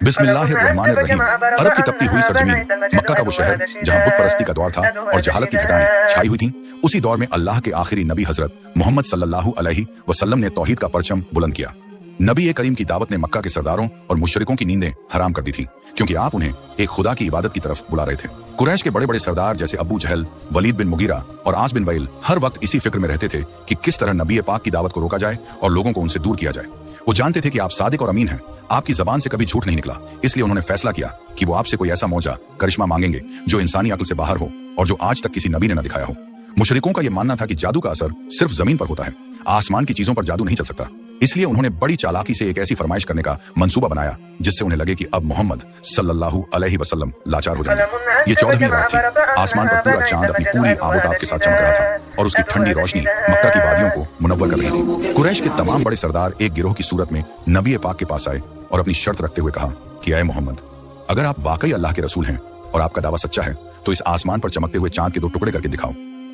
बिस्मिल्लाहिर्रहमानिर्रहीम। अरब की तपती हुई सरजमीन मक्का का वो शहर जहां बुत परस्ती का दौर था और जहालत की घटाएं छाई हुई थीं, उसी दौर में अल्लाह के आखिरी नबी हजरत मोहम्मद सल्लल्लाहु अलैहि वसल्लम ने तौहीद का परचम बुलंद किया। नबी करीम की दावत ने मक्का के सरदारों और मुशरिकों की नींदें हराम कर दी थी, क्योंकि आप उन्हें एक खुदा की इबादत की तरफ बुला रहे थे। कुरैश के बड़े बड़े सरदार जैसे अबू जहल, वलीद बिन मुगीरा और आस बिन वैल हर वक्त इसी फिक्र में रहते थे कि किस तरह नबी पाक की दावत को रोका जाए और लोगों को उनसे दूर किया जाए। वो जानते थे कि आप सादिक और अमीन हैं, आपकी जबान से कभी झूठ नहीं निकला, इसलिए उन्होंने फैसला किया कि वो आपसे कोई ऐसा मौजा करिश्मा मांगेंगे जो इंसानी अक्ल से बाहर हो और जो आज तक किसी नबी ने न दिखाया हो। मुशरिकों का यह मानना था कि जादू का असर सिर्फ जमीन पर होता है, आसमान की चीजों पर जादू नहीं चल सकता। इसलिए उन्होंने बड़ी चालाकी से एक ऐसी फरमाइश करने का मंसूबा बनाया जिससे उन्हें लगे कि अब मोहम्मद सल्लल्लाहु अलैहि वसल्लम लाचार हो जाएंगे। ये 14वीं रात थी। आसमान पर पूरा चांद अपनी पूरी आबोताब के साथ चमक रहा था और उसकी ठंडी रोशनी मक्का की वादियों को मुनव्वर कर रही थी। कुरैश के तमाम बड़े सरदार एक गिरोह की सूरत में नबी पाक के पास आए और अपनी शर्त रखते हुए कहा कि ऐ मोहम्मद, अगर आप वाकई अल्लाह के रसूल हैं और आपका दावा सच्चा है तो इस आसमान पर चमकते हुए चांद के 2 टुकड़े करके दिखाओ।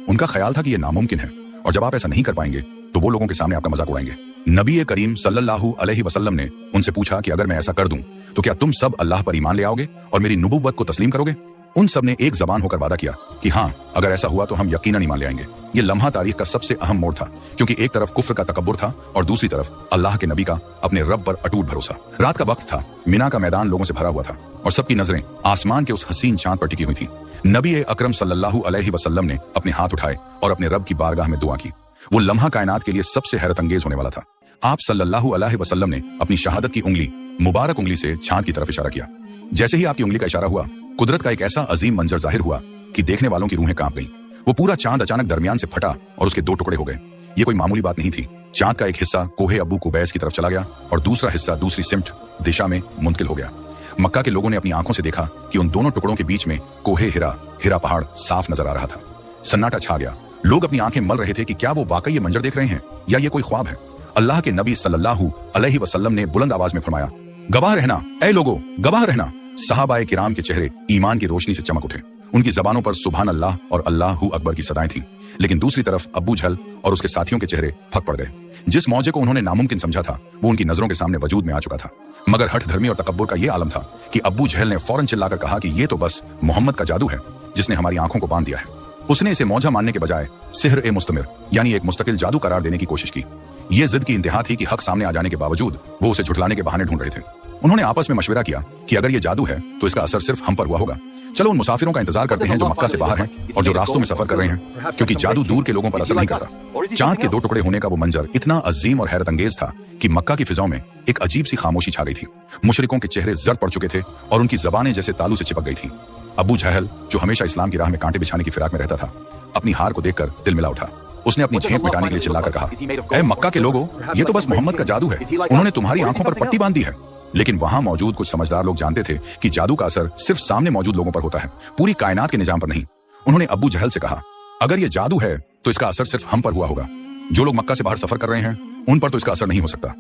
उनका ख्याल था कि यह नामुमकिन है और जब आप ऐसा नहीं कर पाएंगे तो वो लोगों के सामने आपका मजाक उड़ाएंगे। नबी करीम सल्लल्लाहु अलैहि वसल्लम ने उनसे पूछा कि अगर मैं ऐसा कर दूं तो क्या तुम सब अल्लाह पर ईमान ले आओगे और मेरी नबुव्वत को तस्लीम करोगे? उन सब ने एक जबान होकर वादा किया कि हाँ, अगर ऐसा हुआ तो हम यकीनन ईमान ले आएंगे। ये लम्हा तारीख का सबसे अहम मोड़ था, क्योंकि एक तरफ कुफ्र का तकब्बुर था और दूसरी तरफ अल्लाह के नबी का अपने रब पर अटूट भरोसा। रात का वक्त था, मिना का मैदान लोगों से भरा हुआ था और सबकी नजरें आसमान के उस हसीन चांद पर टिकी हुई थी। नबी अकरम सल्लल्लाहु अलैहि वसल्लम ने अपने हाथ उठाए और अपने रब की बारगाह में दुआ की। वो लम्हा कायनात के लिए सबसे हैरत अंगेज होने वाला था। आप सल्लल्लाहु अलैहि वसल्लम ने अपनी शहादत की उंगली, मुबारक उंगली से चांद की तरफ इशारा किया। जैसे ही आपकी उंगली का इशारा हुआ, कुदरत का एक ऐसा अजीम मंजर जाहिर हुआ कि देखने वालों की रूहें कांप गईं। वो पूरा चांद अचानक दरमियान से फटा और उसके 2 टुकड़े हो गए। ये कोई मामूली बात नहीं थी। चांद का एक हिस्सा कोहे अबू कुबैस की तरफ चला गया और दूसरा हिस्सा दूसरी सिमट दिशा में मुंतकिल हो गया। मक्का के लोगों ने अपनी आंखों से देखा कि उन दोनों टुकड़ों के बीच में कोहे हिरा पहाड़ साफ नजर आ रहा था। सन्नाटा छा गया। लोग अपनी आंखें मल रहे थे कि क्या वो वाकई ये मंजर देख रहे हैं या ये कोई ख्वाब है। अल्लाह के नबी सल्लल्लाहु अलैहि वसल्लम ने बुलंद आवाज में फरमाया, गवाह रहना ऐ लोगों, गवाह रहना। सहाबाए किराम के चेहरे ईमान की रोशनी से चमक उठे। उनकी जबानों पर सुभान अल्लाह और अल्लाहु अकबर की सदाएं थीं, लेकिन दूसरी तरफ अबू जहल और उसके साथियों के चेहरे फक पड़ गए। जिस मौजे को उन्होंने नामुमकिन समझा था वो उनकी नजरों के सामने वजूद में आ चुका था। मगर हठ धर्मी और तकब्बुर का यह आलम था कि अबू जहल ने फौरन चिल्लाकर कहा कि ये तो बस मोहम्मद का जादू है जिसने हमारी आंखों को बांध दिया है। उसने इसे मौजा मानने के बजाय सिहर ए मुस्तमिर यानी एक मुस्तकिल जादू करार देने की कोशिश की। ये जिद की इंतहा थी कि हक सामने आ जाने के बावजूद वो उसे झुठलाने के बहाने ढूंढ रहे थे। उन्होंने आपस में मशवरा किया कि अगर ये जादू है तो इसका असर सिर्फ हम पर हुआ होगा। चलो उन मुसाफिरों का इंतजार करते हैं जो मक्का से बाहर हैं और जो रास्तों में सफर कर रहे हैं, क्योंकि जादू दूर के लोगों पर असर नहीं करता। चांद के 2 टुकड़े होने का वो मंजर इतना अजीम और हैरत अंगेज था कि मक्का की फिजाओं में एक अजीब सी खामोशी छा गई थी। मुशरिकों के चेहरे जर्द पड़ चुके थे और उनकी जबानें जैसे तालू से चिपक गई थी। अबू जहल, जो हमेशा इस्लाम की राह में कांटे बिछाने की फिराक में रहता था, अपनी हार को देखकर दिल मिला उठा। उसने अपनी झेप मिटाने के लिए चिल्लाकर कहा, ऐ मक्का के लोगों, ये तो बस मोहम्मद का जादू है। उन्होंने तुम्हारी आंखों पर पट्टी बांध दी है। लेकिन वहां मौजूद कुछ समझदार लोग जानते थे कि जादू का असर सिर्फ सामने मौजूद लोगों पर होता है, पूरी कायनात के निजाम पर नहीं। उन्होंने अबू जहल से कहा, अगर ये जादू है तो इसका असर सिर्फ हम पर हुआ होगा। जो लोग मक्का से बाहर सफर कर रहे हैं उन पर तो इसका असर नहीं हो सकता।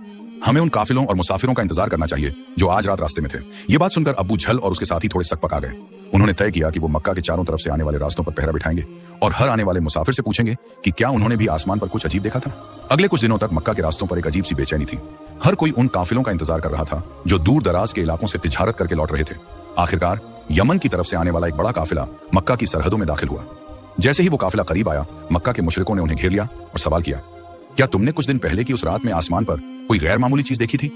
हमें उन काफिलों और मुसाफिरों का इंतजार करना चाहिए जो आज रात रास्ते में थे। ये बात सुनकर अबू जहल और उसके साथी थोड़े सकपक आ गए। उन्होंने तय किया कि वो मक्का के चारों तरफ से आने वाले रास्तों पर पहरा बिठाएंगे और हर आने वाले मुसाफिर से पूछेंगे कि क्या उन्होंने भी आसमान पर कुछ अजीब देखा था। अगले कुछ दिनों तक मक्का के रास्तों पर एक अजीब सी बेचैनी थी। हर कोई उन काफिलों का इंतजार कर रहा था जो दूर दराज के इलाकों से तिजारत करके लौट रहे थे। आखिरकार यमन की तरफ से आने वाला एक बड़ा काफिला मक्का की सरहदों में दाखिल हुआ। जैसे ही वो काफिला करीब आया, मक्का के मुशरिकों ने उन्हें घेर लिया और सवाल किया, क्या तुमने कुछ दिन पहले की उस रात में आसमान पर कोई गैर मामूली चीज देखी थी?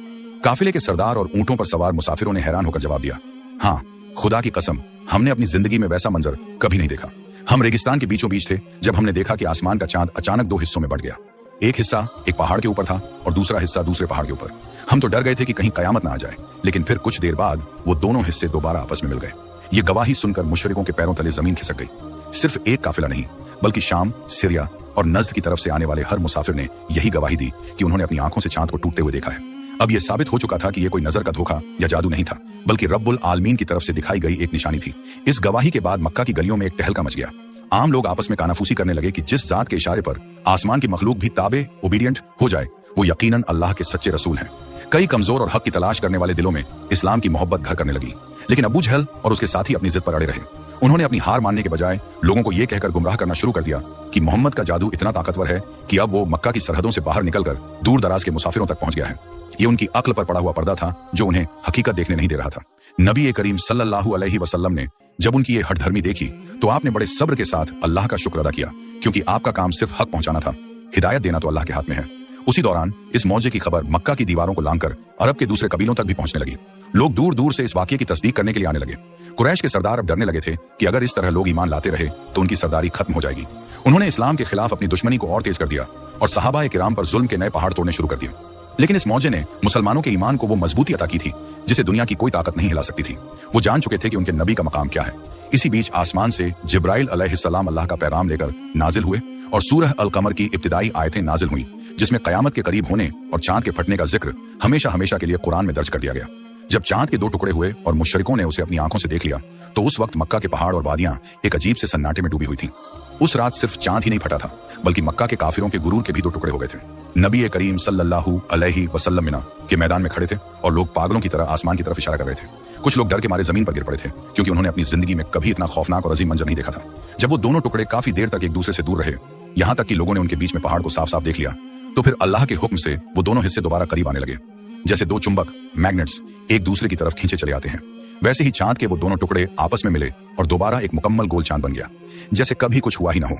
काफिले के सरदार और ऊंटों पर सवार मुसाफिरों ने हैरान होकर जवाब दिया, हाँ, खुदा की कसम, हमने अपनी जिंदगी में वैसा मंजर कभी नहीं देखा। हम रेगिस्तान के बीचों बीच थे जब हमने देखा कि आसमान का चांद अचानक 2 हिस्सों में बढ़ गया। एक हिस्सा एक पहाड़ के ऊपर था और दूसरा हिस्सा दूसरे पहाड़ के ऊपर। हम तो डर गए थे कि कहीं कयामत ना आ जाए, लेकिन फिर कुछ देर बाद वो दोनों हिस्से दोबारा आपस में मिल गए। ये गवाही सुनकर मुशरिकों के पैरों तले जमीन खिसक गई। सिर्फ एक काफिला नहीं, बल्कि शाम, सीरिया और नज़्द की तरफ से आने वाले हर मुसाफिर ने यही गवाही दी कि उन्होंने अपनी आंखों से चांद को टूटते हुए देखा है। अब यह साबित हो चुका था कि यह कोई नजर का धोखा या जादू नहीं था, बल्कि रब्बुल आलमीन की तरफ से दिखाई गई एक निशानी थी। इस गवाही के बाद मक्का की गलियों में एक टहलका मच गया। आम लोग आपस में कानाफूसी करने लगे कि जिस जात के इशारे पर आसमान की मखलूक भी ताबे ओबीडियंट हो जाए, वो यकीनन अल्लाह के सच्चे रसूल हैं। कई कमजोर और हक की तलाश करने वाले दिलों में इस्लाम की मोहब्बत घर करने लगी। लेकिन अबू जहल और उसके साथी अपनी जिद पर अड़े रहे। उन्होंने अपनी हार मानने के बजाय लोगों को यह कहकर गुमराह करना शुरू कर दिया कि मोहम्मद का जादू इतना ताकतवर है कि अब वो मक्का की सरहदों से बाहर निकलकर दूर दराज के मुसाफिरों तक पहुंच गया है। ये उनकी अक्ल पर पड़ा हुआ पर्दा था जो उन्हें हकीकत देखने नहीं दे रहा था। नबी करीम सल्लल्लाहु अलैहि वसल्लम ने जब उनकी ये हठधर्मी देखी तो आपने बड़े सब्र के साथ अल्लाह का शुक्र अदा किया, क्योंकि आपका काम सिर्फ हक पहुंचाना था, हिदायत देना तो अल्लाह के हाथ में है। उसी दौरान इस मौजे की खबर मक्का की दीवारों को लांघकर अरब के दूसरे कबीलों तक भी पहुंचने लगी। लोग दूर दूर से इस वाकये की तस्दीक करने के लिए आने लगे। कुरैश के सरदार अब डरने लगे थे कि अगर इस तरह लोग ईमान लाते रहे तो उनकी सरदारी खत्म हो जाएगी। उन्होंने इस्लाम के खिलाफ अपनी दुश्मनी को और तेज कर दिया और सहाबा किराम पर जुल्म के नए पहाड़ तोड़ने शुरू कर दिए। लेकिन इस मौजे ने मुसलमानों के ईमान को वो मजबूती अता की थी जिसे दुनिया की कोई ताकत नहीं हिला सकती थी। वो जान चुके थे कि उनके नबी का मकाम क्या है। इसी बीच आसमान से जिब्राइल अलैहिस्सलाम अल्लाह का पैगाम लेकर नाजिल हुए और सूरह अल कमर की इब्तिदाई आयतें नाजिल हुई, जिसमें कयामत के करीब होने और चांद के फटने का जिक्र हमेशा हमेशा के लिए कुरान में दर्ज कर दिया गया। जब चांद के दो टुकड़े हुए और मुशरिकों ने उसे अपनी आंखों से देख लिया तो उस वक्त मक्का के पहाड़ और वादियां एक अजीब से सन्नाटे में डूबी हुई थीं। उस रात सिर्फ चांद ही नहीं फटा था, बल्कि मक्का के काफिरों के गुरूर के भी दो टुकड़े हो गए थे। नबी करीम सल्लल्लाहु अलैहि वसल्लम मिना के मैदान में खड़े थे और लोग पागलों की तरह आसमान की तरफ इशारा कर रहे थे। कुछ लोग डर के मारे जमीन पर गिर पड़े थे, क्योंकि उन्होंने अपनी जिंदगी में कभी इतना खौफनाक और अजीम मंजर नहीं देखा था। जब वो दोनों टुकड़े काफी देर तक एक दूसरे से दूर रहे, यहाँ तक कि लोगों ने उनके बीच में पहाड़ को साफ साफ देख लिया, तो फिर अल्लाह के हुक्म से वो दोनों हिस्से दोबारा करीब आने लगे। जैसे दो चुंबक मैग्नेट्स एक दूसरे की तरफ खींचे चले आते हैं, वैसे ही चांद के वो दोनों टुकड़े आपस में मिले और दोबारा एक मुकम्मल गोल चांद बन गया, जैसे कभी कुछ हुआ ही ना हो।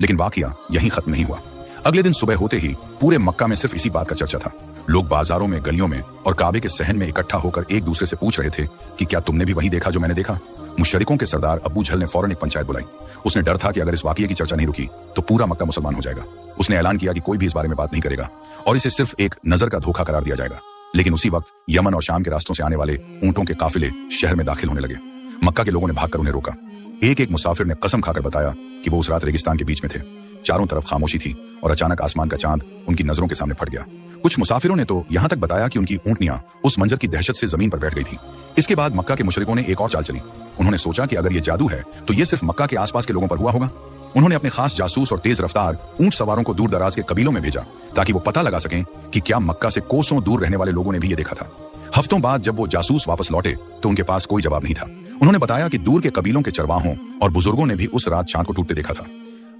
लेकिन वाकया यहीं खत्म नहीं हुआ। अगले दिन सुबह होते ही पूरे मक्का में सिर्फ इसी बात का चर्चा था। लोग बाजारों में, गलियों में और काबे के सहन में इकट्ठा होकर एक दूसरे से पूछ रहे थे कि क्या तुमने भी वही देखा जो मैंने देखा। मुशरिकों के सरदार अबू जहल ने फौरन एक पंचायत बुलाई। उसने डर था कि अगर इस वाकये की चर्चा नहीं रुकी तो पूरा मक्का मुसलमान हो जाएगा। उसने ऐलान किया कि कोई भी इस बारे में बात नहीं करेगा और इसे सिर्फ एक नजर का धोखा करार दिया जाएगा। लेकिन उसी वक्त यमन और शाम के रास्तों से आने वाले ऊंटों के काफिले शहर में दाखिल होने लगे। मक्का के लोगों ने भागकर उन्हें रोका। एक एक मुसाफिर ने कसम खाकर बताया कि वो उस रात रेगिस्तान के बीच में थे। चारों तरफ खामोशी थी और अचानक आसमान का चांद उनकी नजरों के सामने फट गया। कुछ मुसाफिरों ने तो यहाँ तक बताया कि उनकी ऊंटनियां उस मंजर की दहशत से जमीन पर बैठ गई थी। इसके बाद मक्का के मुशरिकों ने एक और चाल चली। उन्होंने सोचा कि अगर ये जादू है तो ये सिर्फ मक्का के आसपास के लोगों पर हुआ होगा। उन्होंने अपने खास जासूस और तेज रफ्तार ऊंट सवारों को दूर दराज के कबीलों में भेजा ताकि वो पता लगा सकें कि क्या मक्का से कोसों दूर रहने वाले लोगों ने भी ये देखा था। हफ्तों बाद जब वो जासूस वापस लौटे तो उनके पास कोई जवाब नहीं था। उन्होंने बताया कि दूर के कबीलों के चरवाहों और बुजुर्गों ने भी उस रात चांद को टूटते देखा था।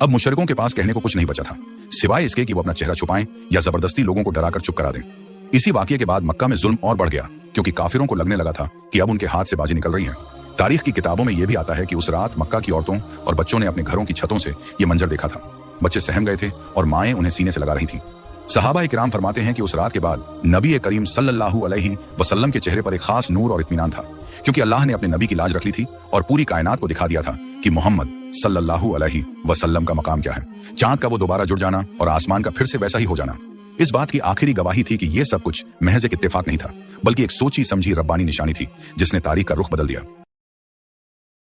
अब मुशरिकों के पास कहने को कुछ नहीं बचा था सिवाय इसके कि वो अपना चेहरा छुपाएं या जबरदस्ती लोगों को डराकर चुप करा दें। इसी वाकये के बाद मक्का में जुल्म और बढ़ गया, क्योंकि काफिरों को लगने लगा था कि अब उनके हाथ से बाजी निकल रही है। तारीख की किताबों में यह भी आता है कि उस रात मक्का की औरतों और बच्चों ने अपने घरों की छतों से ये मंजर देखा था। बच्चे सहम गए थे और माएं उन्हें सीने से लगा रही थीं। सहाबा किराम फरमाते हैं कि उस रात के बाद नबी करीम सल्लल्लाहु अलैहि वसल्लम के चेहरे पर एक खास नूर और इत्मीनान था, क्योंकि अल्लाह ने अपने नबी की लाज रख ली थी और पूरी कायनात को दिखा दिया था कि मोहम्मद सल्लल्लाहु अलैहि वसल्लम का मकाम क्या है। चांद का वो दोबारा जुड़ जाना और आसमान का फिर से वैसा ही हो जाना इस बात की आखिरी गवाही थी कि यह सब कुछ महज एक इत्तेफाक नहीं था, बल्कि एक सोची समझी रब्बानी निशानी थी जिसने तारीख का रुख बदल दिया।